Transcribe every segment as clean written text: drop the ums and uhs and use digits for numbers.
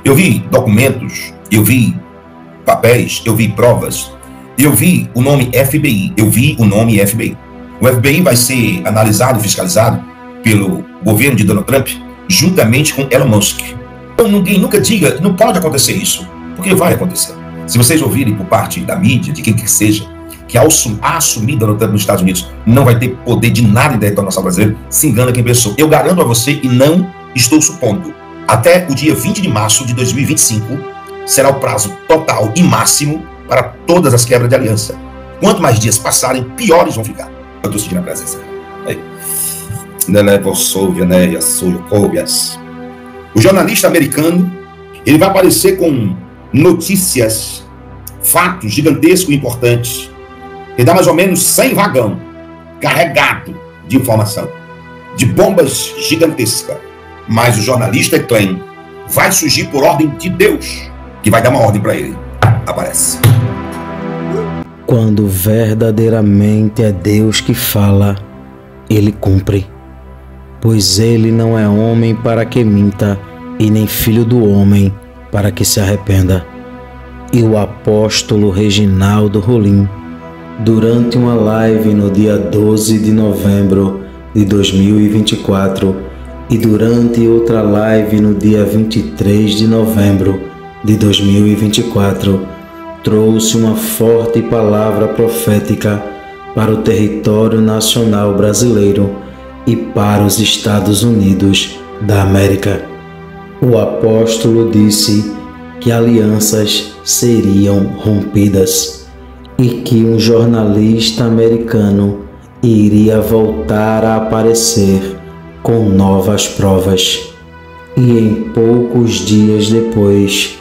Eu vi documentos, eu vi papéis, eu vi provas, eu vi o nome FBI, eu vi o nome FBI. O FBI vai ser analisado e fiscalizado pelo governo de Donald Trump, juntamente com Elon Musk. Então ninguém nunca diga, não pode acontecer isso, porque vai acontecer. Se vocês ouvirem por parte da mídia, de quem que seja, que ao assumir Donald Trump nos Estados Unidos não vai ter poder de nada em território nacional brasileiro, se engana quem pensou. Eu garanto a você, e não estou supondo, até o dia 20 de março de 2025 será o prazo total e máximo para todas as quebras de aliança. Quanto mais dias passarem, piores vão ficar. Eu estou sentindo a presença. O jornalista americano, ele vai aparecer com notícias, fatos gigantescos e importantes. Ele dá mais ou menos 100 vagão carregado de informação, de bombas gigantescas. Mas o jornalista Klein vai surgir por ordem de Deus, que vai dar uma ordem para ele. Aparece. Quando verdadeiramente é Deus que fala, ele cumpre. Pois ele não é homem para que minta, e nem filho do homem para que se arrependa. E o apóstolo Reginaldo Rolim, durante uma live no dia 12 de novembro de 2024 e durante outra live no dia 23 de novembro de 2024, trouxe uma forte palavra profética para o território nacional brasileiro e para os Estados Unidos da América. O apóstolo disse que alianças seriam rompidas e que um jornalista americano iria voltar a aparecer com novas provas. E em poucos dias depois,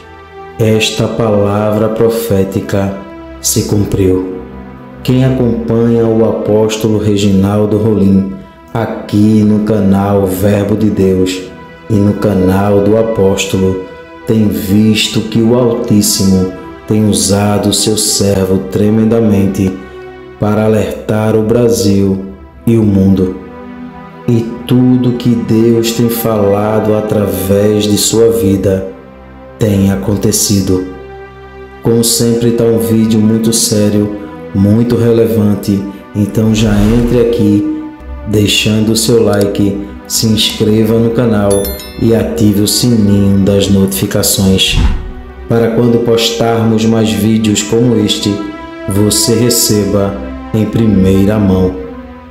esta palavra profética se cumpriu. Quem acompanha o apóstolo Reginaldo Rolim aqui no canal Verbo de Deus e no canal do apóstolo tem visto que o Altíssimo tem usado seu servo tremendamente para alertar o Brasil e o mundo. E tudo que Deus tem falado através de sua vida tem acontecido. Como sempre, está um vídeo muito sério, muito relevante, então já entre aqui, deixando o seu like, se inscreva no canal e ative o sininho das notificações, para quando postarmos mais vídeos como este, você receba em primeira mão.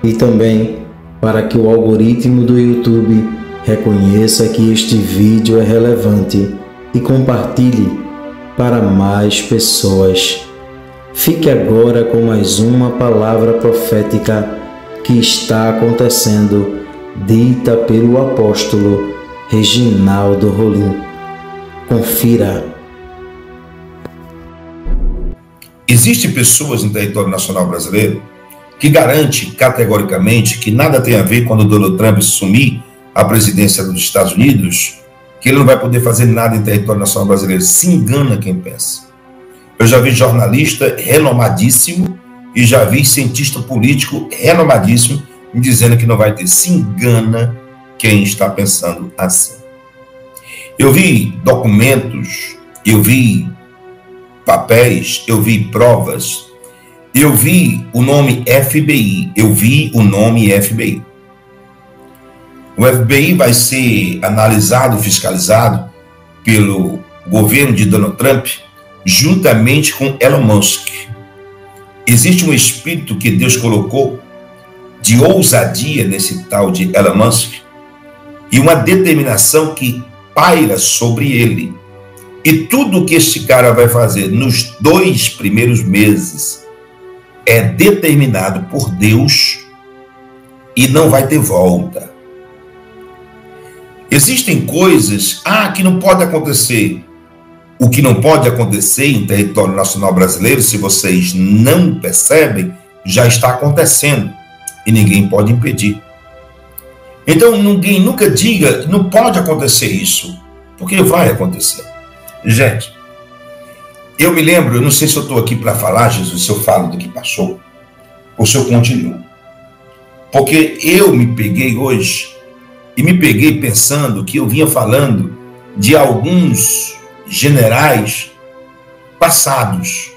E também para que o algoritmo do YouTube reconheça que este vídeo é relevante e compartilhe para mais pessoas. Fique agora com mais uma palavra profética que está acontecendo, dita pelo apóstolo Reginaldo Rolim. Confira. Existem pessoas no território nacional brasileiro que garante categoricamente que nada tem a ver quando o Donald Trump assumir a presidência dos Estados Unidos, que ele não vai poder fazer nada em território nacional brasileiro. Se engana quem pensa. Eu já vi jornalista renomadíssimo e já vi cientista político renomadíssimo dizendo que não vai ter. Se engana quem está pensando assim. Eu vi documentos, eu vi papéis, eu vi provas, eu vi o nome FBI, eu vi o nome FBI. O FBI vai ser analisado e fiscalizado pelo governo de Donald Trump, juntamente com Elon Musk. Existe um espírito que Deus colocou de ousadia nesse tal de Elon Musk e uma determinação que paira sobre ele. E tudo que este cara vai fazer nos 2 primeiros meses é determinado por Deus e não vai ter volta. Existem coisas que não pode acontecer. O que não pode acontecer em território nacional brasileiro, se vocês não percebem, já está acontecendo e ninguém pode impedir. Então ninguém nunca diga, não pode acontecer isso, porque vai acontecer. Gente, eu me lembro, eu não sei se eu estou aqui para falar, Jesus, se eu falo do que passou, ou se eu continuo. Porque eu me peguei hoje, e me peguei pensando que eu vinha falando de alguns generais passados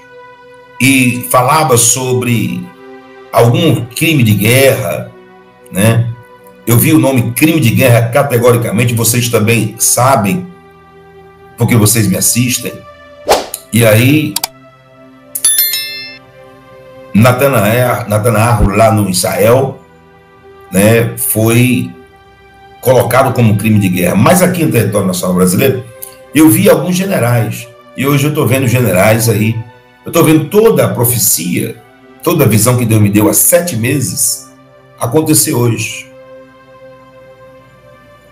e falava sobre algum crime de guerra, né? Eu vi o nome crime de guerra categoricamente, vocês também sabem, porque vocês me assistem. E aí, Netanyahu, lá no Israel, né, foi colocado como crime de guerra. Mas aqui no território nacional brasileiro, eu vi alguns generais, e hoje eu estou vendo generais aí, eu estou vendo toda a profecia, toda a visão que Deus me deu há 7 meses, acontecer hoje.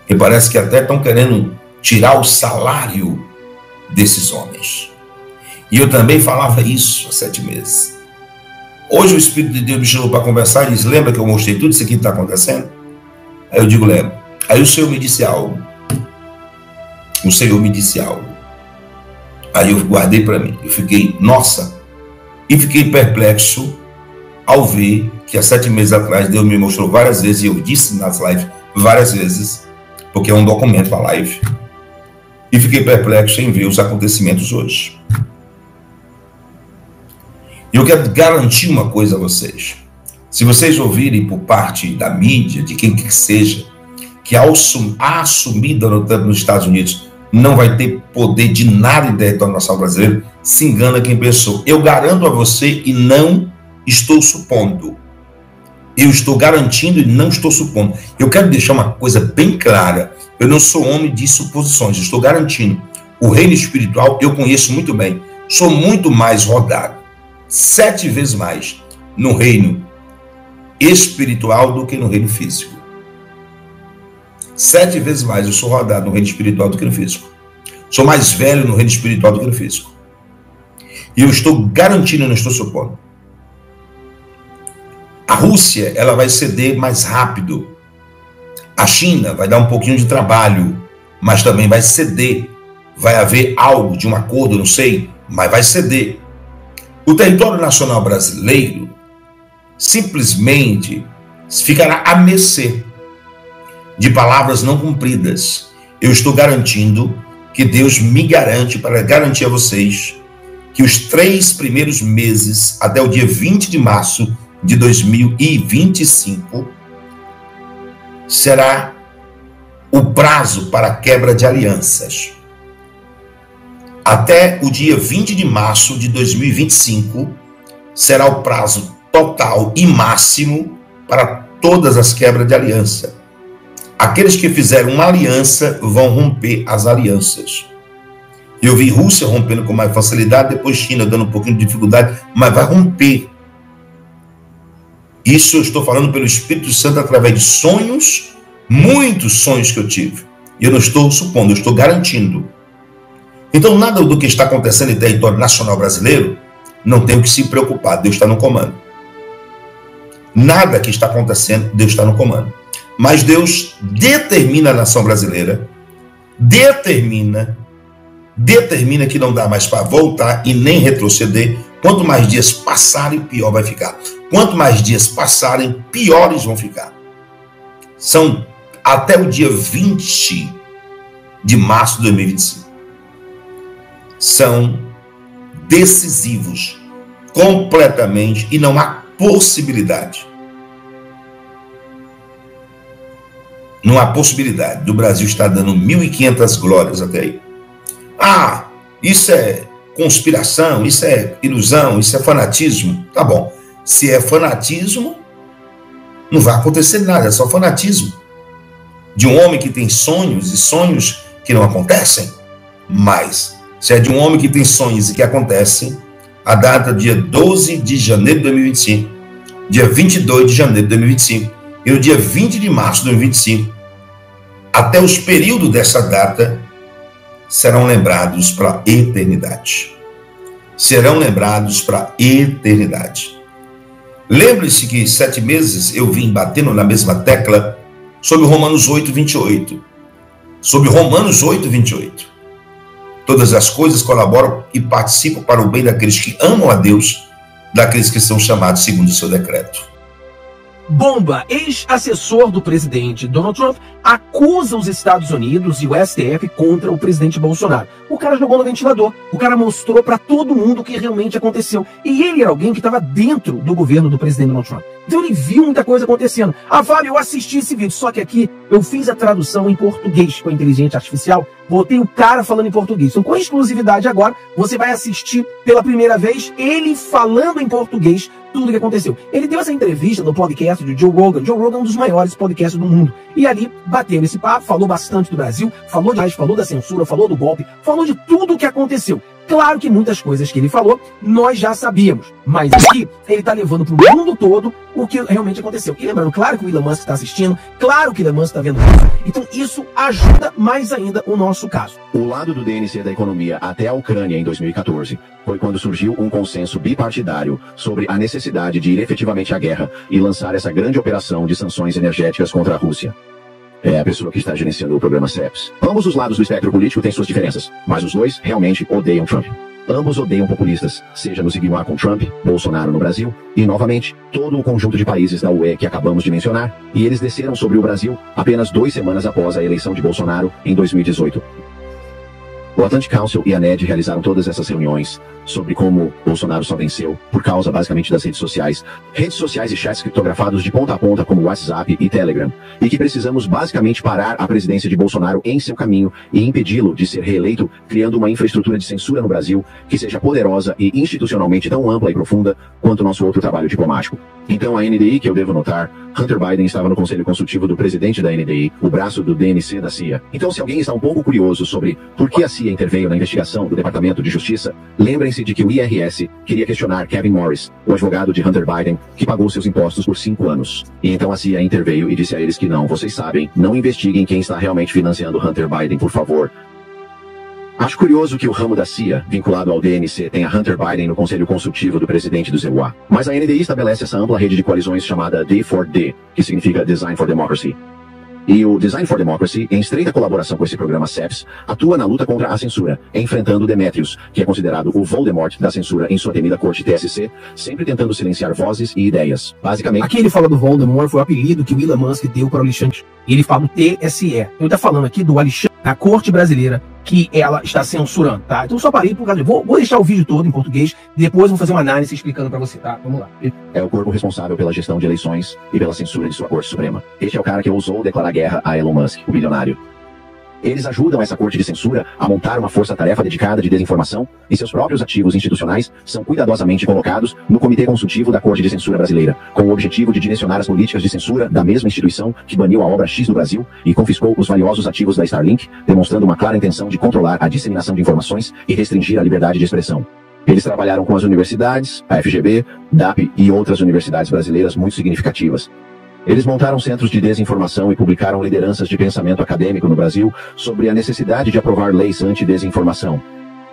E parece que até estão querendo tirar o salário desses homens. E eu também falava isso há 7 meses. Hoje o Espírito de Deus me chamou para conversar e disse: lembra que eu mostrei tudo isso aqui que está acontecendo? Aí eu digo: lembro. Aí o Senhor me disse algo. O Senhor me disse algo. Aí eu guardei para mim. Eu fiquei, nossa, e fiquei perplexo ao ver que há 7 meses atrás Deus me mostrou várias vezes, e eu disse nas lives várias vezes, porque é um documento para a live, e fiquei perplexo em ver os acontecimentos hoje. E eu quero garantir uma coisa a vocês: se vocês ouvirem por parte da mídia, de quem que seja, que a assumida nos Estados Unidos não vai ter poder de nada em território nacional brasileiro, se engana quem pensou. Eu garanto a você, e não estou supondo. Eu estou garantindo e não estou supondo. Eu quero deixar uma coisa bem clara. Eu não sou homem de suposições. Eu estou garantindo. O reino espiritual eu conheço muito bem. Sou muito mais rodado, 7 vezes mais, no reino espiritual do que no reino físico. 7 vezes mais eu sou rodado no reino espiritual do que no físico. Sou mais velho no reino espiritual do que no físico. E eu estou garantindo, não estou supondo. A Rússia, ela vai ceder mais rápido. A China vai dar um pouquinho de trabalho, mas também vai ceder. Vai haver algo de um acordo, não sei, mas vai ceder. O território nacional brasileiro simplesmente ficará à mercê de palavras não cumpridas. Eu estou garantindo que Deus me garante, para garantir a vocês, que os 3 primeiros meses, até o dia 20 de março de 2025, será o prazo para a quebra de alianças. Até o dia 20 de março de 2025, será o prazo total e máximo para todas as quebras de aliança. Aqueles que fizeram uma aliança vão romper as alianças. Eu vi Rússia rompendo com mais facilidade, depois China dando um pouquinho de dificuldade, mas vai romper. Isso eu estou falando pelo Espírito Santo através de sonhos, muitos sonhos que eu tive. E eu não estou supondo, eu estou garantindo. Então, nada do que está acontecendo em território nacional brasileiro, não tem o que se preocupar, Deus está no comando. Nada que está acontecendo, Deus está no comando. Mas Deus determina a nação brasileira, determina que não dá mais para voltar e nem retroceder. Quanto mais dias passarem, pior vai ficar. Quanto mais dias passarem, piores vão ficar. São até o dia 20 de março de 2025. São decisivos, completamente, e não há possibilidade. Não há possibilidade do Brasil estar dando 1.500 glórias até aí. Ah, isso é conspiração, isso é ilusão, isso é fanatismo. Tá bom. Se é fanatismo, não vai acontecer nada, é só fanatismo. De um homem que tem sonhos e sonhos que não acontecem. Mas, se é de um homem que tem sonhos e que acontecem, a data dia 12 de janeiro de 2025, dia 22 de janeiro de 2025 e no dia 20 de março de 2025, até os períodos dessa data, serão lembrados para a eternidade. Serão lembrados para a eternidade. Lembre-se que 7 meses eu vim batendo na mesma tecla sobre Romanos 8:28. Sobre Romanos 8:28. Todas as coisas colaboram e participam para o bem daqueles que amam a Deus, daqueles que são chamados segundo o seu decreto. Bomba! Ex-assessor do presidente Donald Trump acusa os Estados Unidos e o STF contra o presidente Bolsonaro. O cara jogou no ventilador, o cara mostrou para todo mundo o que realmente aconteceu. E ele era alguém que estava dentro do governo do presidente Donald Trump. Então ele viu muita coisa acontecendo. Ah, Fábio, eu assisti esse vídeo, só que aqui eu fiz a tradução em português com a inteligência artificial, botei o cara falando em português. Então, com exclusividade agora, você vai assistir pela primeira vez ele falando em português tudo o que aconteceu. Ele deu essa entrevista no podcast de Joe Rogan. Joe Rogan é um dos maiores podcasts do mundo. E ali bateu esse papo, falou bastante do Brasil, falou da censura, falou do golpe, falou de tudo o que aconteceu. Claro que muitas coisas que ele falou, nós já sabíamos. Mas aqui, ele está levando para o mundo todo o que realmente aconteceu. E lembrando, claro que o Elon Musk está assistindo, claro que o Elon Musk está vendo isso. Então isso ajuda mais ainda o nosso caso. O lado do DNC da economia até a Ucrânia em 2014 foi quando surgiu um consenso bipartidário sobre a necessidade de ir efetivamente à guerra e lançar essa grande operação de sanções energéticas contra a Rússia. É a pessoa que está gerenciando o programa CEPS. Ambos os lados do espectro político têm suas diferenças, mas os dois realmente odeiam Trump. Ambos odeiam populistas, seja no Sigma com Trump, Bolsonaro no Brasil, e novamente, todo o conjunto de países da UE que acabamos de mencionar, e eles desceram sobre o Brasil apenas 2 semanas após a eleição de Bolsonaro em 2018. O Atlantic Council e a NED realizaram todas essas reuniões sobre como Bolsonaro só venceu por causa basicamente das redes sociais e chats criptografados de ponta a ponta como WhatsApp e Telegram, e que precisamos basicamente parar a presidência de Bolsonaro em seu caminho e impedi-lo de ser reeleito, criando uma infraestrutura de censura no Brasil que seja poderosa e institucionalmente tão ampla e profunda quanto o nosso outro trabalho diplomático. Então a NDI, que eu devo notar, Hunter Biden estava no conselho consultivo do presidente da NDI, o braço do DNC da CIA. Então se alguém está um pouco curioso sobre por que a CIA interveio na investigação do Departamento de Justiça, lembrem-se de que o IRS queria questionar Kevin Morris, o advogado de Hunter Biden, que pagou seus impostos por 5 anos. E então a CIA interveio e disse a eles que não, vocês sabem, não investiguem quem está realmente financiando Hunter Biden, por favor. Acho curioso que o ramo da CIA, vinculado ao DNC, tenha Hunter Biden no conselho consultivo do presidente do ZEUA. Mas a NDI estabelece essa ampla rede de coalizões chamada D4D, que significa Design for Democracy. E o Design for Democracy, em estreita colaboração com esse programa CEPS, atua na luta contra a censura, enfrentando Demetrius, que é considerado o Voldemort da censura em sua temida corte TSC, sempre tentando silenciar vozes e ideias. Basicamente... Aqui ele fala do Voldemort, foi o apelido que o Elon Musk deu para o Alexandre. E ele fala do TSE. Ele está falando aqui do Alexandre, da corte brasileira, que ela está censurando, tá? Então só parei por causa de... Vou deixar o vídeo todo em português, depois vou fazer uma análise explicando para você, tá? Vamos lá. É o corpo responsável pela gestão de eleições e pela censura de sua Corte Suprema. Este é o cara que ousou declarar guerra a Elon Musk, o bilionário. Eles ajudam essa corte de censura a montar uma força-tarefa dedicada de desinformação e seus próprios ativos institucionais são cuidadosamente colocados no Comitê Consultivo da Corte de Censura Brasileira, com o objetivo de direcionar as políticas de censura da mesma instituição que baniu a obra X do Brasil e confiscou os valiosos ativos da Starlink, demonstrando uma clara intenção de controlar a disseminação de informações e restringir a liberdade de expressão. Eles trabalharam com as universidades, a FGV, DAP e outras universidades brasileiras muito significativas. Eles montaram centros de desinformação e publicaram lideranças de pensamento acadêmico no Brasil sobre a necessidade de aprovar leis anti-desinformação.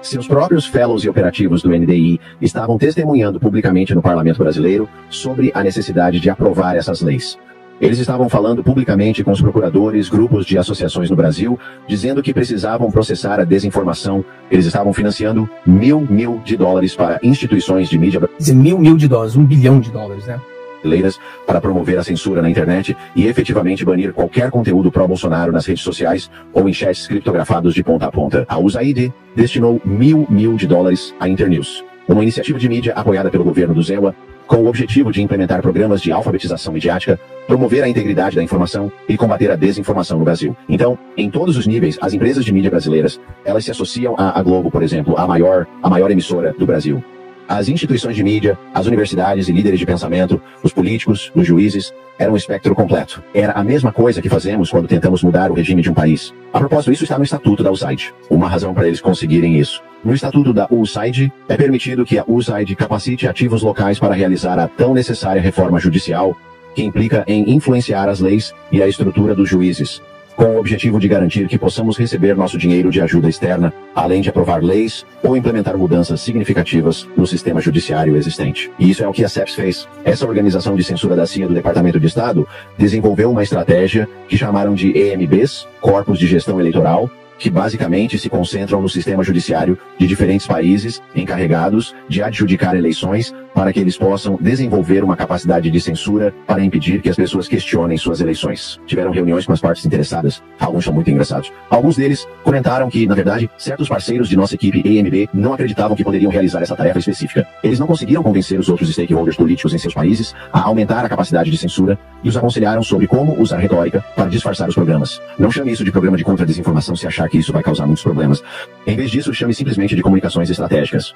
Seus próprios fellows e operativos do NDI estavam testemunhando publicamente no parlamento brasileiro sobre a necessidade de aprovar essas leis. Eles estavam falando publicamente com os procuradores, grupos de associações no Brasil, dizendo que precisavam processar a desinformação. Eles estavam financiando mil de dólares para instituições de mídia... $1 bilhão, $1 bilhão, né? Brasileiras para promover a censura na internet e efetivamente banir qualquer conteúdo pró-Bolsonaro nas redes sociais ou em chats criptografados de ponta a ponta. A USAID destinou mil de dólares à Internews, uma iniciativa de mídia apoiada pelo governo do ZEUA, com o objetivo de implementar programas de alfabetização midiática, promover a integridade da informação e combater a desinformação no Brasil. Então, em todos os níveis, as empresas de mídia brasileiras, elas se associam à Globo, por exemplo, a maior emissora do Brasil. As instituições de mídia, as universidades e líderes de pensamento, os políticos, os juízes, era um espectro completo. Era a mesma coisa que fazemos quando tentamos mudar o regime de um país. A propósito, isso está no Estatuto da USAID. Uma razão para eles conseguirem isso. No Estatuto da USAID, é permitido que a USAID capacite ativos locais para realizar a tão necessária reforma judicial, que implica em influenciar as leis e a estrutura dos juízes, com o objetivo de garantir que possamos receber nosso dinheiro de ajuda externa, além de aprovar leis ou implementar mudanças significativas no sistema judiciário existente. E isso é o que a CEPS fez. Essa organização de censura da CIA do Departamento de Estado desenvolveu uma estratégia que chamaram de EMBs, Corpos de Gestão Eleitoral, que basicamente se concentram no sistema judiciário de diferentes países encarregados de adjudicar eleições para que eles possam desenvolver uma capacidade de censura para impedir que as pessoas questionem suas eleições. Tiveram reuniões com as partes interessadas, alguns são muito engraçados. Alguns deles comentaram que, na verdade, certos parceiros de nossa equipe EMB não acreditavam que poderiam realizar essa tarefa específica. Eles não conseguiram convencer os outros stakeholders políticos em seus países a aumentar a capacidade de censura e os aconselharam sobre como usar retórica para disfarçar os programas. Não chame isso de programa de contra-desinformação se achar que isso vai causar muitos problemas. Em vez disso, chame simplesmente de comunicações estratégicas.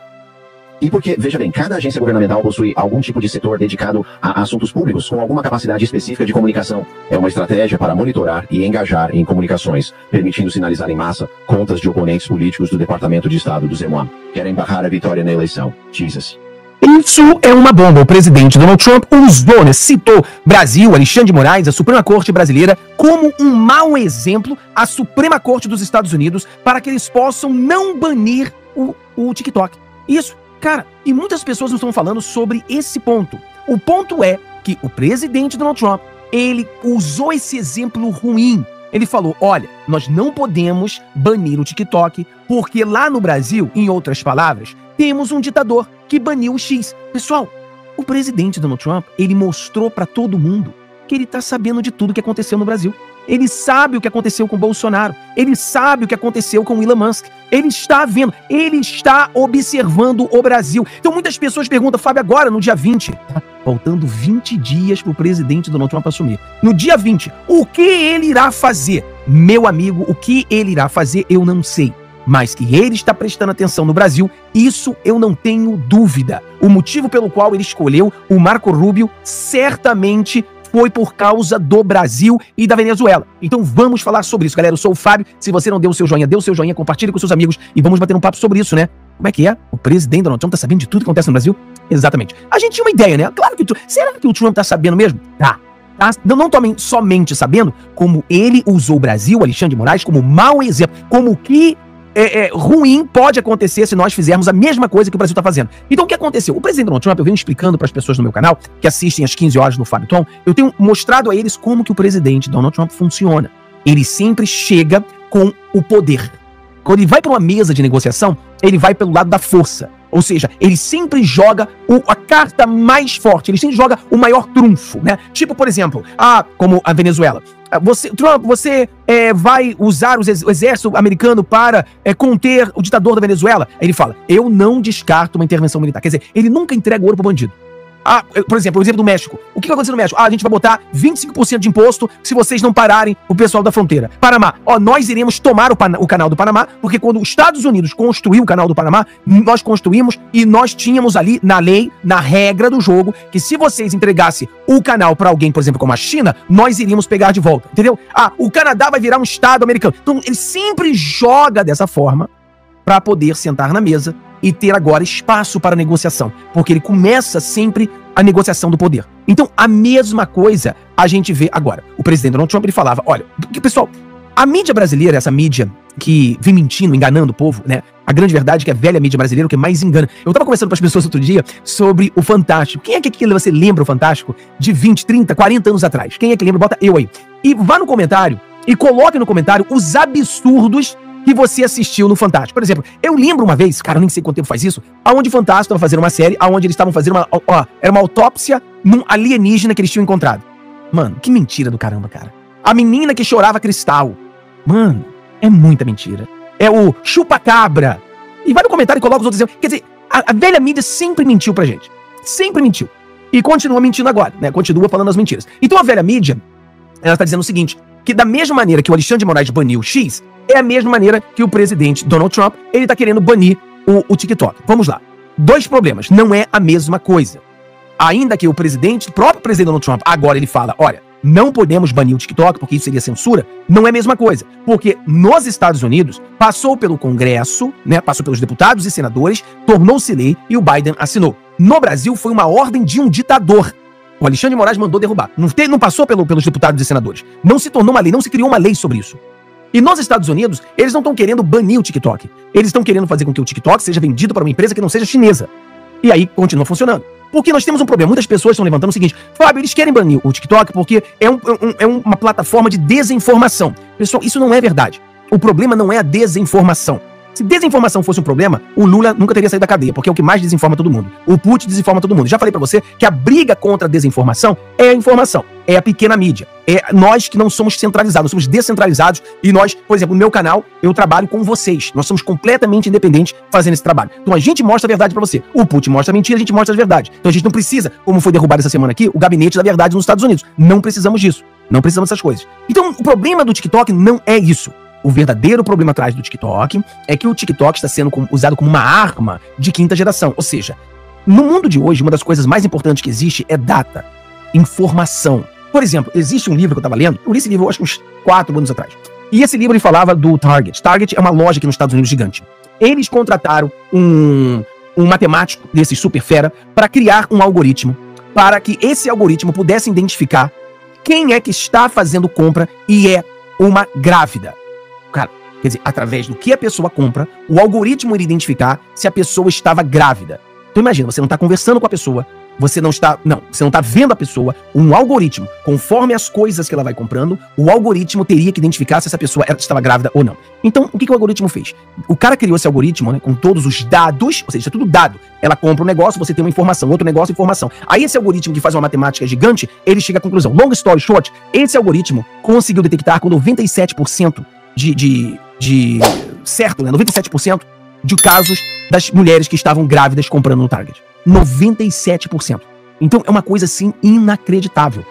E porque, veja bem, cada agência governamental possui algum tipo de setor dedicado a assuntos públicos com alguma capacidade específica de comunicação. É uma estratégia para monitorar e engajar em comunicações, permitindo sinalizar em massa contas de oponentes políticos do Departamento de Estado do Zemuam. Querem barrar a vitória na eleição. Jesus. Isso é uma bomba. O presidente Donald Trump usou, citou Brasil, Alexandre de Moraes, a Suprema Corte Brasileira, como um mau exemplo à Suprema Corte dos Estados Unidos para que eles possam não banir o TikTok. Isso. Cara, e muitas pessoas não estão falando sobre esse ponto. O ponto é que o presidente Donald Trump, ele usou esse exemplo ruim. Ele falou, olha, nós não podemos banir o TikTok, porque lá no Brasil, em outras palavras, temos um ditador que baniu o X. Pessoal, o presidente Donald Trump, ele mostrou para todo mundo que ele tá sabendo de tudo que aconteceu no Brasil. Ele sabe o que aconteceu com o Bolsonaro. Ele sabe o que aconteceu com o Elon Musk. Ele está vendo, ele está observando o Brasil. Então muitas pessoas perguntam, Fábio, agora no dia 20, tá faltando 20 dias para o presidente Donald Trump assumir. No dia 20, o que ele irá fazer? Meu amigo, o que ele irá fazer eu não sei. Mas que ele está prestando atenção no Brasil, isso eu não tenho dúvida. O motivo pelo qual ele escolheu o Marco Rubio certamente foi por causa do Brasil e da Venezuela. Então vamos falar sobre isso, galera. Eu sou o Fábio. Se você não deu o seu joinha, compartilhe com seus amigos e vamos bater um papo sobre isso, né? Como é que é? O presidente Donald Trump tá sabendo de tudo que acontece no Brasil? Exatamente. A gente tinha uma ideia, né? Claro que será que o Trump tá sabendo mesmo? Tá. Não somente sabendo, como ele usou o Brasil, Alexandre de Moraes, como mau exemplo, como que ruim pode acontecer se nós fizermos a mesma coisa que o Brasil está fazendo. Então o que aconteceu? O presidente Donald Trump, eu venho explicando para as pessoas no meu canal, que assistem às 15 horas no Fábio Tom, eu tenho mostrado a eles como que o presidente Donald Trump funciona. Ele sempre chega com o poder. Quando ele vai para uma mesa de negociação, ele vai pelo lado da força. Ou seja, ele sempre joga a carta mais forte, ele sempre joga o maior trunfo, né? Tipo, por exemplo, como a Venezuela. Trump, você vai usar o exército americano para conter o ditador da Venezuela? Aí ele fala, eu não descarto uma intervenção militar. Quer dizer, ele nunca entrega ouro pro bandido. Por exemplo, o exemplo do México. O que vai acontecer no México? A gente vai botar 25% de imposto se vocês não pararem o pessoal da fronteira. Panamá. Nós iremos tomar o canal do Panamá, porque quando os Estados Unidos construiu o canal do Panamá, nós construímos e nós tínhamos ali na lei, na regra do jogo, que se vocês entregassem o canal para alguém, por exemplo, como a China, nós iríamos pegar de volta. Entendeu? O Canadá vai virar um estado americano. Então, ele sempre joga dessa forma para poder sentar na mesa e ter agora espaço para negociação, porque ele começa sempre a negociação do poder. Então, a mesma coisa a gente vê agora. O presidente Donald Trump, ele falava, olha, pessoal, a mídia brasileira, essa mídia que vem mentindo, enganando o povo, né? A grande verdade é que a velha mídia brasileira, o que mais engana. Eu tava conversando com as pessoas outro dia sobre o Fantástico. Quem é que você lembra o Fantástico de 20, 30, 40 anos atrás? Quem é que lembra? Bota eu aí. E vá no comentário e coloque no comentário os absurdos que você assistiu no Fantástico. Por exemplo, eu lembro uma vez, cara, eu nem sei quanto tempo faz isso, aonde o Fantástico estava fazendo uma série, aonde eles estavam fazendo era uma autópsia num alienígena que eles tinham encontrado. Mano, que mentira do caramba, cara. A menina que chorava cristal. Mano, é muita mentira. É o chupa-cabra. E vai no comentário e coloca os outros exemplos. Quer dizer, a velha mídia sempre mentiu pra gente. Sempre mentiu. E continua mentindo agora, né? Continua falando as mentiras. Então a velha mídia, ela tá dizendo o seguinte, que da mesma maneira que o Alexandre de Moraes baniu o X, é a mesma maneira que o presidente Donald Trump, ele tá querendo banir o TikTok. Vamos lá. 2 problemas. Não é a mesma coisa. Ainda que o próprio presidente Donald Trump, agora ele fala, olha, não podemos banir o TikTok porque isso seria censura, não é a mesma coisa. Porque nos Estados Unidos, passou pelo Congresso, né, passou pelos deputados e senadores, tornou-se lei e o Biden assinou. No Brasil, foi uma ordem de um ditador. O Alexandre de Moraes mandou derrubar. Não passou pelos deputados e senadores. Não se tornou uma lei, não se criou uma lei sobre isso. E nos Estados Unidos, eles não estão querendo banir o TikTok. Eles estão querendo fazer com que o TikTok seja vendido para uma empresa que não seja chinesa. E aí continua funcionando. Porque nós temos um problema. Muitas pessoas estão levantando o seguinte, Fábio, eles querem banir o TikTok porque é uma plataforma de desinformação. Pessoal, isso não é verdade. O problema não é a desinformação. Se desinformação fosse um problema, o Lula nunca teria saído da cadeia, porque é o que mais desinforma todo mundo. O Putin desinforma todo mundo. Já falei pra você que a briga contra a desinformação é a informação, é a pequena mídia. É nós que não somos centralizados, somos descentralizados e nós, por exemplo, no meu canal, eu trabalho com vocês. Nós somos completamente independentes fazendo esse trabalho. Então a gente mostra a verdade pra você. O Putin mostra a mentira, a gente mostra a verdade. Então a gente não precisa, como foi derrubado essa semana aqui, o gabinete da verdade nos Estados Unidos. Não precisamos disso. Não precisamos dessas coisas. Então o problema do TikTok não é isso. O verdadeiro problema atrás do TikTok é que o TikTok está sendo usado como uma arma de quinta geração. Ou seja, no mundo de hoje, uma das coisas mais importantes que existe é data, informação. Por exemplo, existe um livro que eu estava lendo, eu li esse livro acho que uns 4 anos atrás. E esse livro ele falava do Target. Target é uma loja aqui nos Estados Unidos gigante. Eles contrataram um matemático desses super fera para criar um algoritmo, para que esse algoritmo pudesse identificar quem é que está fazendo compra e é uma grávida. Cara, quer dizer, através do que a pessoa compra, o algoritmo iria identificar se a pessoa estava grávida. Então imagina, você não está conversando com a pessoa, você não está vendo a pessoa, um algoritmo, conforme as coisas que ela vai comprando, o algoritmo teria que identificar se essa pessoa estava grávida ou não. Então, o que o algoritmo fez? O cara criou esse algoritmo, né, com todos os dados, ou seja, é tudo dado. Ela compra um negócio, você tem uma informação, outro negócio, informação. Aí esse algoritmo que faz uma matemática gigante, ele chega à conclusão. Long story short, esse algoritmo conseguiu detectar com 97% de certo, né? 97% de casos das mulheres que estavam grávidas comprando no Target. 97%. Então é uma coisa assim inacreditável.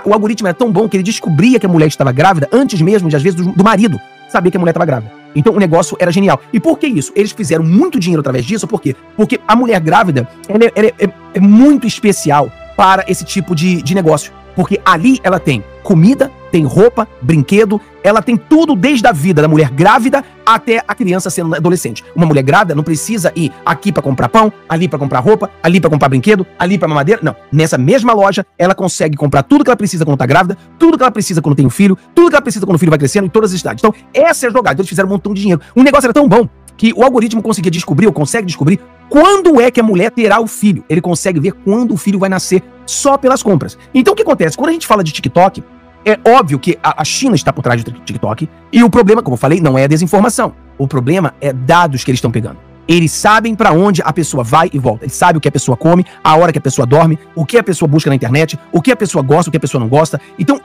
O algoritmo era tão bom que ele descobria que a mulher estava grávida antes mesmo, de, às vezes, do marido saber que a mulher estava grávida. Então o negócio era genial. E por que isso? Eles fizeram muito dinheiro através disso, por quê? Porque a mulher grávida ela é muito especial para esse tipo de negócio. Porque ali ela tem comida, tem roupa, brinquedo, ela tem tudo desde a vida da mulher grávida até a criança sendo adolescente. Uma mulher grávida não precisa ir aqui para comprar pão, ali para comprar roupa, ali para comprar brinquedo, ali para mamadeira. Não. Nessa mesma loja, ela consegue comprar tudo que ela precisa quando tá grávida, tudo que ela precisa quando tem um filho, tudo que ela precisa quando o filho vai crescendo, em todas as idades. Então, essa é a jogada. Então, eles fizeram um montão de dinheiro. O negócio era tão bom que o algoritmo conseguia descobrir, ou consegue descobrir, quando é que a mulher terá o filho. Ele consegue ver quando o filho vai nascer só pelas compras. Então o que acontece? Quando a gente fala de TikTok, é óbvio que a China está por trás do TikTok, e o problema, como eu falei, não é a desinformação. O problema é dados que eles estão pegando. Eles sabem pra onde a pessoa vai e volta. Eles sabem o que a pessoa come, a hora que a pessoa dorme, o que a pessoa busca na internet, o que a pessoa gosta, o que a pessoa não gosta. Então,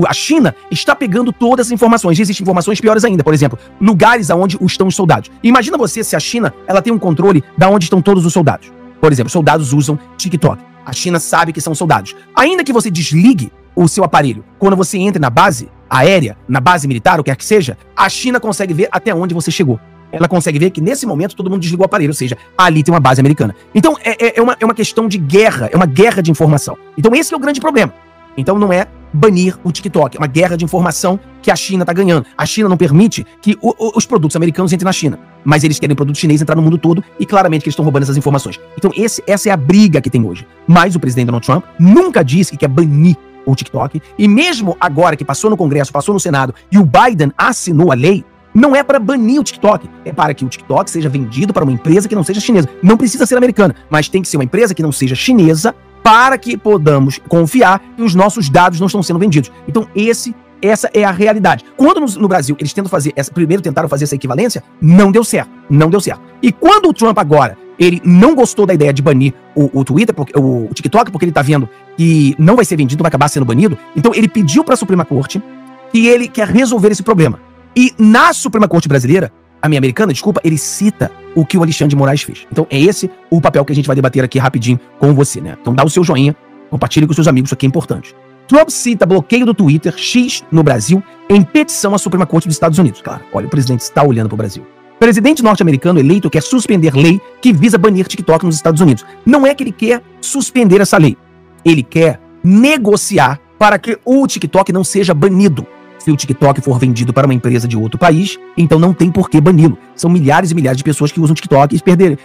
a China está pegando todas as informações. Existem informações piores ainda. Por exemplo, lugares aonde estão os soldados. Imagina você se a China ela tem um controle de onde estão todos os soldados. Por exemplo, soldados usam TikTok. A China sabe que são soldados. Ainda que você desligue o seu aparelho, quando você entra na base aérea, na base militar, o que quer que seja, a China consegue ver até onde você chegou. Ela consegue ver que nesse momento todo mundo desligou o aparelho, ou seja, ali tem uma base americana. Então é uma questão de guerra, é uma guerra de informação. Então esse é o grande problema. Então não é banir o TikTok, é uma guerra de informação que a China está ganhando. A China não permite que os produtos americanos entrem na China, mas eles querem produto chinês entrar no mundo todo e claramente que eles estão roubando essas informações. Então essa é a briga que tem hoje. Mas o presidente Donald Trump nunca disse que quer banir o TikTok, e mesmo agora que passou no Congresso, passou no Senado e o Biden assinou a lei, não é para banir o TikTok, é para que o TikTok seja vendido para uma empresa que não seja chinesa. Não precisa ser americana, mas tem que ser uma empresa que não seja chinesa para que podamos confiar que os nossos dados não estão sendo vendidos. Então essa é a realidade. Quando no Brasil eles primeiro tentaram fazer essa equivalência, não deu certo. E quando o Trump agora, ele não gostou da ideia de banir o Twitter, o TikTok, porque ele tá vendo que não vai ser vendido, vai acabar sendo banido, então ele pediu para a Suprema Corte que ele quer resolver esse problema. E na Suprema Corte brasileira, americana, ele cita o que o Alexandre de Moraes fez. Então é esse o papel que a gente vai debater aqui rapidinho com você, né? Então dá o seu joinha, compartilhe com seus amigos, isso aqui é importante. Trump cita bloqueio do Twitter X no Brasil em petição à Suprema Corte dos Estados Unidos. Claro, olha, o presidente está olhando para o Brasil. Presidente norte-americano eleito quer suspender lei que visa banir TikTok nos Estados Unidos. Não é que ele quer suspender essa lei. Ele quer negociar para que o TikTok não seja banido. Se o TikTok for vendido para uma empresa de outro país, então não tem por que bani-lo. São milhares e milhares de pessoas que usam TikTok e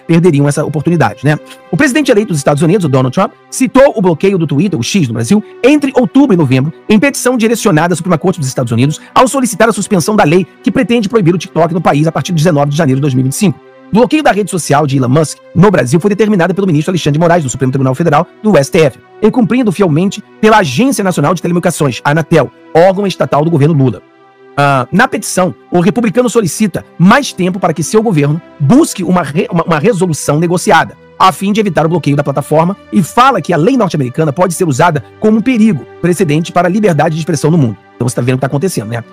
perderiam essa oportunidade, né? O presidente eleito dos Estados Unidos, o Donald Trump, citou o bloqueio do Twitter, o X no Brasil, entre outubro e novembro, em petição direcionada à Suprema Corte dos Estados Unidos, ao solicitar a suspensão da lei que pretende proibir o TikTok no país a partir de 19 de janeiro de 2025. O bloqueio da rede social de Elon Musk no Brasil foi determinado pelo ministro Alexandre de Moraes, do Supremo Tribunal Federal, do STF, e cumprindo fielmente pela Agência Nacional de Telecomunicações, a Anatel, órgão estatal do governo Lula. Na petição, o republicano solicita mais tempo para que seu governo busque uma resolução negociada, a fim de evitar o bloqueio da plataforma, e fala que a lei norte-americana pode ser usada como um perigo precedente para a liberdade de expressão no mundo. Então você está vendo o que está acontecendo, né?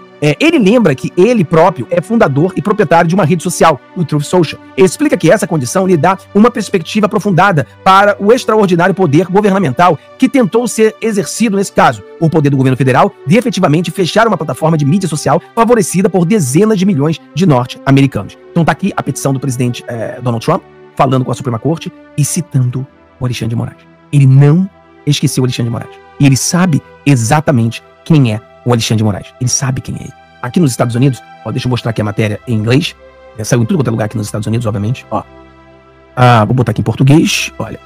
Ele lembra que ele próprio é fundador e proprietário de uma rede social, o Truth Social. Ele explica que essa condição lhe dá uma perspectiva aprofundada para o extraordinário poder governamental que tentou ser exercido nesse caso, o poder do governo federal de efetivamente fechar uma plataforma de mídia social favorecida por dezenas de milhões de norte-americanos. Então está aqui a petição do presidente Donald Trump, falando com a Suprema Corte e citando o Alexandre de Moraes. Ele não esqueceu o Alexandre de Moraes. E ele sabe exatamente quem é o Alexandre de Moraes. Ele sabe quem é ele. Aqui nos Estados Unidos, deixa eu mostrar aqui a matéria em inglês. Saiu em tudo quanto é lugar aqui nos Estados Unidos, obviamente. Vou botar aqui em português. Olha.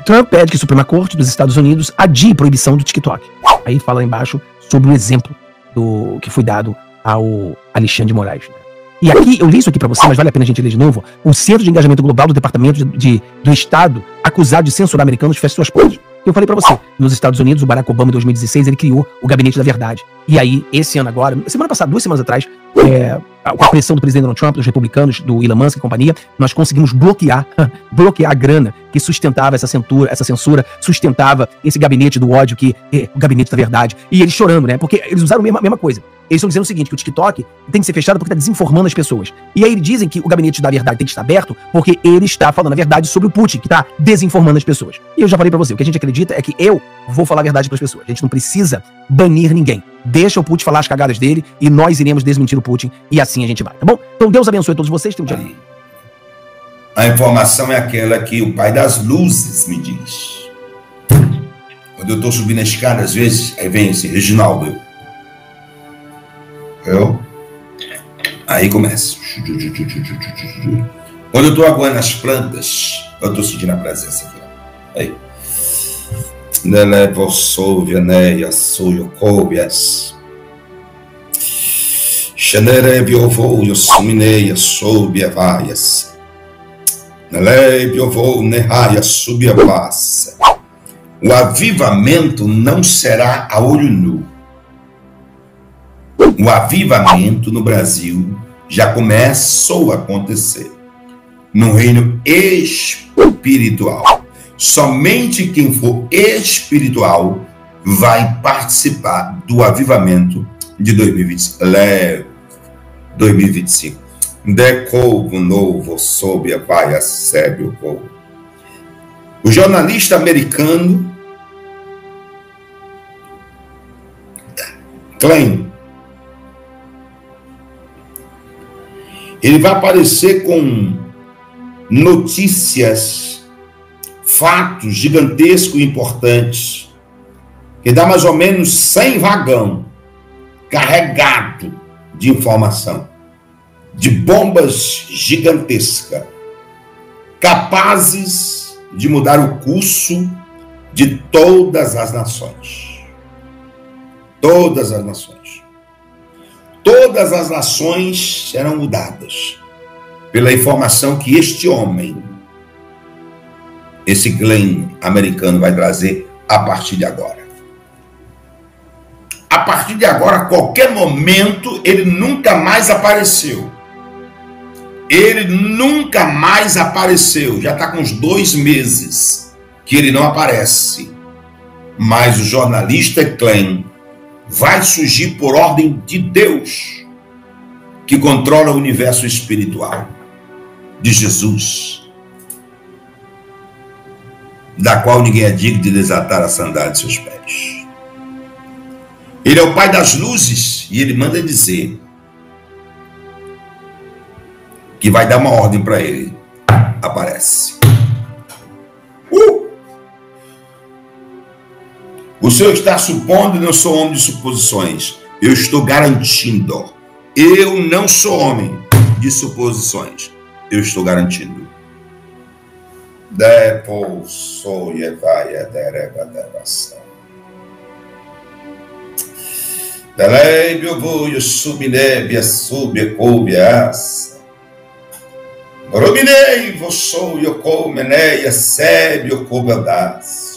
Trump pede que a Suprema Corte dos Estados Unidos adie proibição do TikTok. Aí fala lá embaixo sobre o exemplo que foi dado ao Alexandre de Moraes. E aqui, eu li isso aqui pra você, mas vale a pena a gente ler de novo. O Centro de Engajamento Global do Departamento do Estado, acusado de censurar americanos, fecha suas portas. Eu falei pra você, nos Estados Unidos, o Barack Obama, em 2016, ele criou o Gabinete da Verdade. E aí, esse ano agora, semana passada, 2 semanas atrás, com a pressão do presidente Donald Trump, dos republicanos, do Elon Musk e companhia, nós conseguimos bloquear a grana que sustentava essa censura, sustentava esse gabinete do ódio, o Gabinete da Verdade. E eles chorando, né? Porque eles usaram a mesma coisa. Eles estão dizendo o seguinte, que o TikTok tem que ser fechado porque está desinformando as pessoas. E aí eles dizem que o Gabinete da Verdade tem que estar aberto porque ele está falando a verdade sobre o Putin, que está desinformando as pessoas. E eu já falei pra você, o que a gente acredita é que eu vou falar a verdade para as pessoas. A gente não precisa banir ninguém. Deixa o Putin falar as cagadas dele e nós iremos desmentir o Putin e assim a gente vai, tá bom? Então Deus abençoe a todos vocês. Tem um dia. A informação é aquela que o pai das luzes me diz. Quando eu estou subindo a escada, às vezes, aí vem esse Reginaldo. Aí começa. Quando eu estou aguando as plantas, eu estou sentindo a presença aqui. Aí. Nelevo souvia neia soio coubias. Xenereve ovo eu sumineia soube vaias. Nelevo ovo nerraia subia passa. O avivamento não será a olho nu. O avivamento no Brasil já começou a acontecer no reino espiritual. Somente quem for espiritual vai participar do avivamento de 2025. De covo novo sob a vaia sebe o povo. O jornalista americano Klein, ele vai aparecer com notícias, fatos gigantescos e importantes, que dá mais ou menos 100 vagão carregado de informação, de bombas gigantescas, capazes de mudar o curso de todas as nações. Todas as nações. Todas as nações serão mudadas pela informação que este homem, esse Glenn americano, vai trazer a partir de agora. A partir de agora, a qualquer momento, ele nunca mais apareceu. Ele nunca mais apareceu. Já está com uns 2 meses que ele não aparece. Mas o jornalista Klein vai surgir por ordem de Deus, que controla o universo espiritual, de Jesus, da qual ninguém é digno de desatar a sandália de seus pés. Ele é o pai das luzes e ele manda dizer que vai dar uma ordem para ele. Aparece. O senhor está supondo, não sou homem de suposições. Eu estou garantindo. Eu não sou homem de suposições. Eu estou garantindo. Depois sou Evaia dereba devação. Delébio voio subnébia sube coubias. Rominei vossou eu comeneia sébio coubias.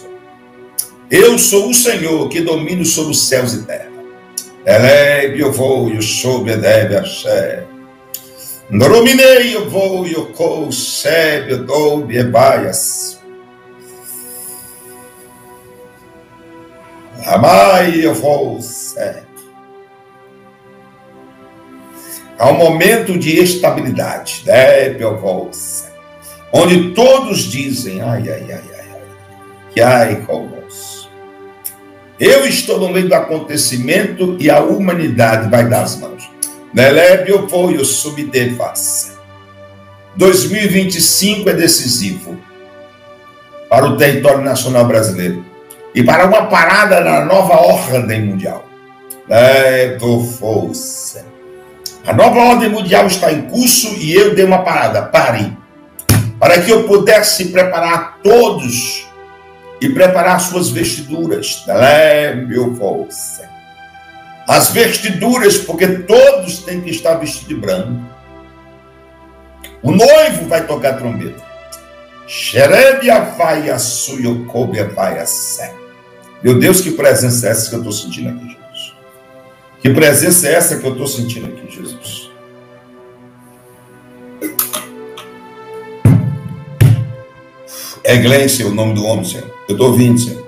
Eu sou o Senhor que domino sobre os céus e terra. Elebe eu vou, eu soube, deve axé. Nominei eu vou, eu concebe, eu dou, e baias. Amai eu vou, há um momento de estabilidade, deve eu vou, onde todos dizem, ai, ai, ai, ai, ai, que ai, como eu estou no meio do acontecimento e a humanidade vai dar as mãos. Nelebe eu vou, eu subdevassa. 2025 é decisivo para o território nacional brasileiro e para uma parada na nova ordem mundial. Levo força. A nova ordem mundial está em curso e eu dei uma parada, parei, para que eu pudesse preparar todos e preparar suas vestiduras. Meu força. As vestiduras, porque todos têm que estar vestidos de branco. O noivo vai tocar trombeta. Xerebia vai a suiocobia vai a sé. Meu Deus, que presença é essa que eu estou sentindo aqui, Jesus? Que presença é essa que eu estou sentindo aqui, Jesus? É Glenn, Senhor, o nome do homem, Senhor. Eu estou ouvindo, Senhor.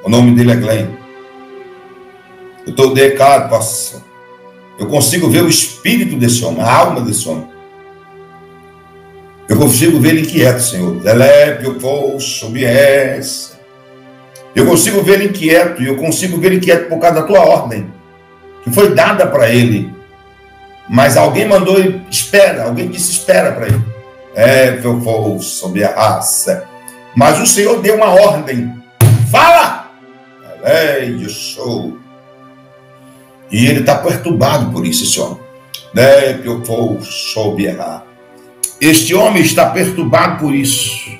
O nome dele é Glenn. Eu estou declarado, pastor. Eu consigo ver o espírito desse homem, a alma desse homem. Eu consigo ver ele inquieto, Senhor. Eu consigo ver ele inquieto, e eu consigo ver ele inquieto por causa da tua ordem, que foi dada para ele. Mas alguém mandou ele, espera, alguém disse espera para ele. Eu vou sobre a raça. Mas o Senhor deu uma ordem. Fala! Eu sou. E ele está perturbado por isso, esse homem. Eu vou sobre a raça. Este homem está perturbado por isso.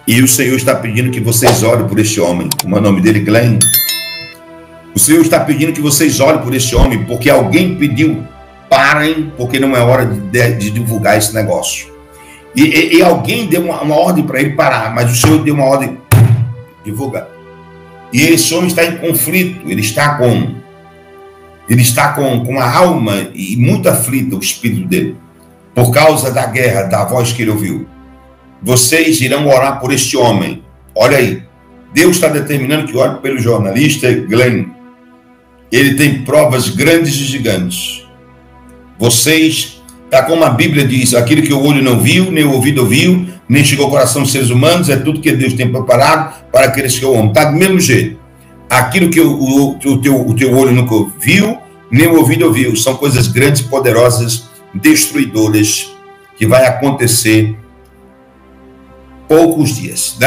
E o Senhor está pedindo que vocês orem por este homem. Como é o nome dele? Glenn. O Senhor está pedindo que vocês orem por este homem, porque alguém pediu, parem, porque não é hora de divulgar esse negócio. E alguém deu uma ordem para ele parar, mas o Senhor deu uma ordem de divulgar. E esse homem está em conflito, ele está com a alma e muito aflito, o espírito dele, por causa da guerra, da voz que ele ouviu. Vocês irão orar por este homem. Olha aí, Deus está determinando que ore pelo jornalista Glenn. Ele tem provas grandes e gigantes. Vocês, tá como a Bíblia diz, aquilo que o olho não viu, nem o ouvido ouviu, nem chegou ao coração dos seres humanos, é tudo que Deus tem preparado para aqueles que o amam. Está do mesmo jeito. Aquilo que o teu olho nunca viu, nem o ouvido ouviu, são coisas grandes, poderosas, destruidoras, que vai acontecer poucos dias.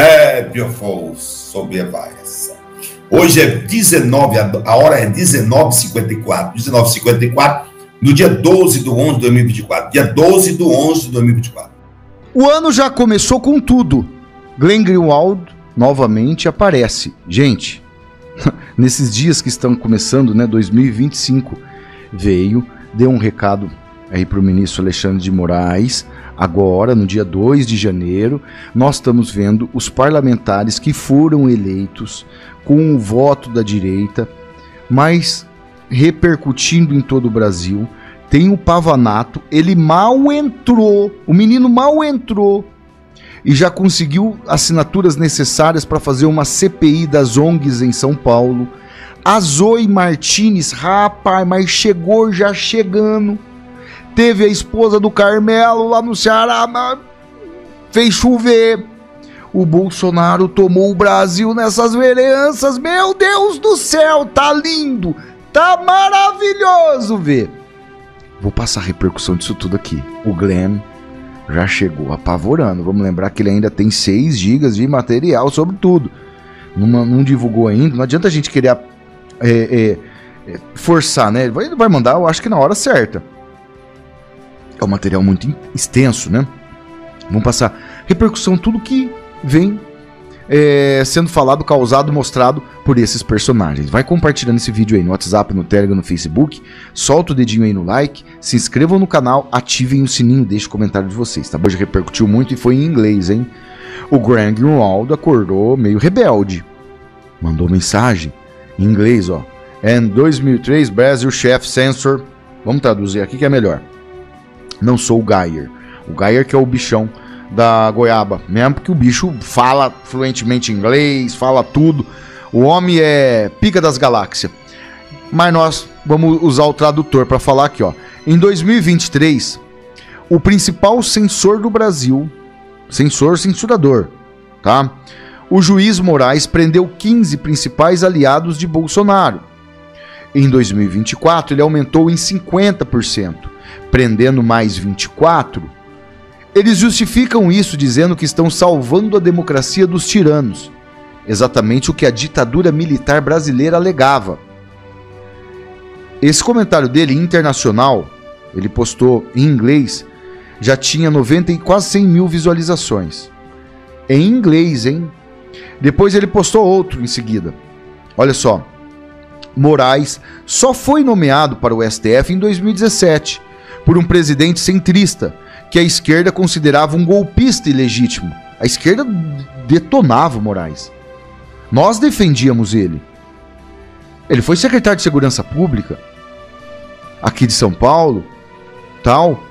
Hoje é 19, a hora é 19h54. 19h54, no dia 12 de 11 de 2024. Dia 12 de 11 de 2024. O ano já começou com tudo. Glenn Greenwald novamente aparece. Gente, nesses dias que estão começando, né, 2025, deu um recado aí para o ministro Alexandre de Moraes. Agora, no dia 2 de janeiro, nós estamos vendo os parlamentares que foram eleitos com o voto da direita, mas repercutindo em todo o Brasil. Tem o Pavanato, ele mal entrou, o menino mal entrou e já conseguiu assinaturas necessárias para fazer uma CPI das ONGs em São Paulo. A Zoe Martins, rapaz, mas chegou já chegando. Teve a esposa do Carmelo lá no Ceará, mas fez chover. O Bolsonaro tomou o Brasil nessas vereanças. Meu Deus do céu, tá lindo, tá maravilhoso ver. Vou passar a repercussão disso tudo aqui. O Glenn já chegou apavorando. Vamos lembrar que ele ainda tem 6 GB de material sobre tudo. Não divulgou ainda. Não adianta a gente querer forçar, né? Ele vai mandar, eu acho que na hora certa. É um material muito extenso, né? Vamos passar repercussão, tudo que vem sendo falado, causado, mostrado por esses personagens. Vai compartilhando esse vídeo aí no WhatsApp, no Telegram, no Facebook. Solta o dedinho aí no like, se inscrevam no canal, ativem o sininho, deixem o comentário de vocês, tá bom? Já repercutiu muito e foi em inglês, hein? o Glenn Greenwald acordou meio rebelde. Mandou mensagem em inglês, ó. And 2003 Brazil Chef Censor. Vamos traduzir aqui que é melhor. Não sou o Geyer. O Geyer que é o bichão da goiaba. Mesmo porque o bicho fala fluentemente inglês, fala tudo. O homem é pica das galáxias. Mas nós vamos usar o tradutor para falar aqui, ó. Em 2023, o principal censor do Brasil, censurador, tá? O juiz Moraes prendeu 15 principais aliados de Bolsonaro. Em 2024, ele aumentou em 50%, prendendo mais 24. Eles justificam isso dizendo que estão salvando a democracia dos tiranos. Exatamente o que a ditadura militar brasileira alegava. Esse comentário dele, internacional, ele postou em inglês, já tinha 90 e quase 100 mil visualizações. Em inglês, hein? Depois ele postou outro em seguida. Olha só. Moraes só foi nomeado para o STF em 2017 por um presidente centrista que a esquerda considerava um golpista ilegítimo. A esquerda detonava o Moraes. Nós defendíamos ele. Ele foi secretário de Segurança Pública aqui de São Paulo, tal.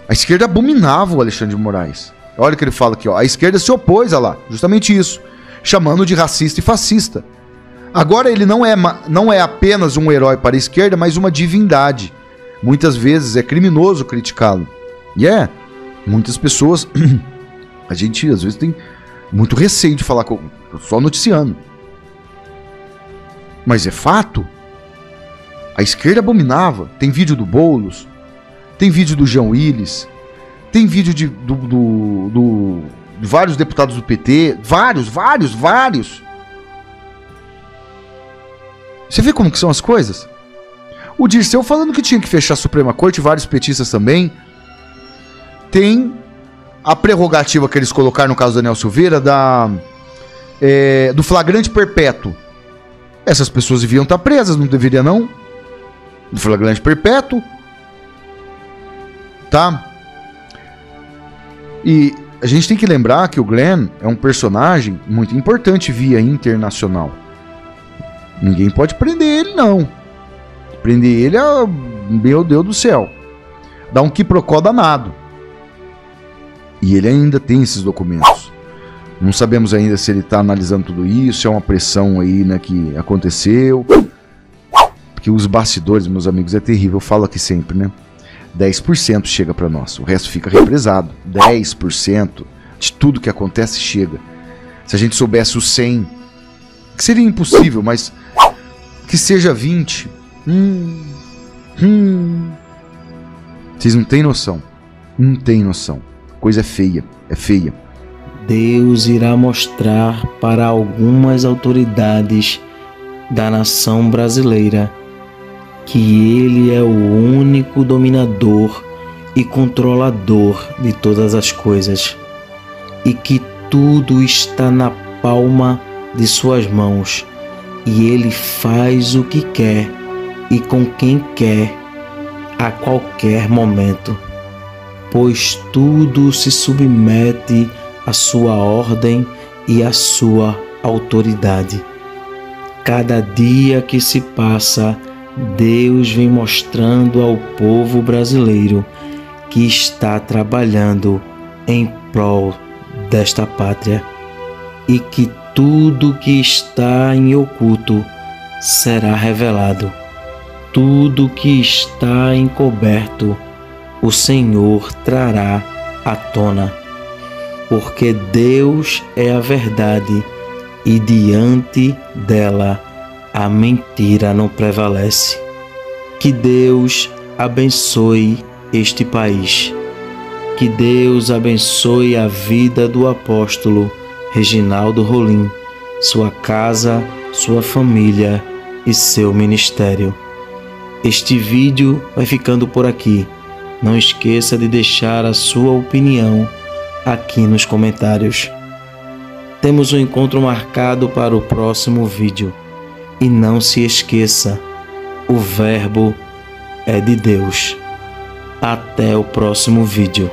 A esquerda abominava o Alexandre de Moraes. Olha o que ele fala aqui, ó. A esquerda se opôs a lá, justamente isso, chamando de racista e fascista. Agora ele não é apenas um herói para a esquerda, mas uma divindade. Muitas vezes é criminoso criticá-lo. E muitas pessoas, a gente às vezes tem muito receio de falar só noticiando. Mas é fato. A esquerda abominava. Tem vídeo do Boulos, tem vídeo do Jean Willis, tem vídeo de vários deputados do PT, vários. Você vê como que são as coisas? O Dirceu falando que tinha que fechar a Suprema Corte, vários petistas também. Tem a prerrogativa que eles colocaram no caso do Daniel Silveira do flagrante perpétuo. Essas pessoas deviam estar presas, não deveria não? Do flagrante perpétuo. Tá? E a gente tem que lembrar que o Glenn é um personagem muito importante via internacional. Ninguém pode prender ele, não. Prender ele é... Meu Deus do céu. Dá um quiprocó danado. E ele ainda tem esses documentos. Não sabemos ainda se ele está analisando tudo isso, é uma pressão aí, né, que aconteceu. Porque os bastidores, meus amigos, é terrível. Eu falo aqui sempre, né? 10% chega para nós, o resto fica represado. 10% de tudo que acontece chega. Se a gente soubesse o 100, que seria impossível, mas que seja 20. Vocês não têm noção. Não têm noção. Coisa é feia, é feia. Deus irá mostrar para algumas autoridades da nação brasileira que Ele é o único dominador e controlador de todas as coisas e que tudo está na palma de suas mãos e Ele faz o que quer e com quem quer a qualquer momento, pois tudo se submete à sua ordem e à sua autoridade. Cada dia que se passa, Deus vem mostrando ao povo brasileiro que está trabalhando em prol desta pátria e que tudo que está em oculto será revelado. Tudo que está encoberto, o Senhor trará à tona. Porque Deus é a verdade e diante dela a mentira não prevalece. Que Deus abençoe este país. Que Deus abençoe a vida do apóstolo Reginaldo Rolim, sua casa, sua família e seu ministério. Este vídeo vai ficando por aqui. Não esqueça de deixar a sua opinião aqui nos comentários. Temos um encontro marcado para o próximo vídeo. E não se esqueça, o Verbo é de Deus. Até o próximo vídeo.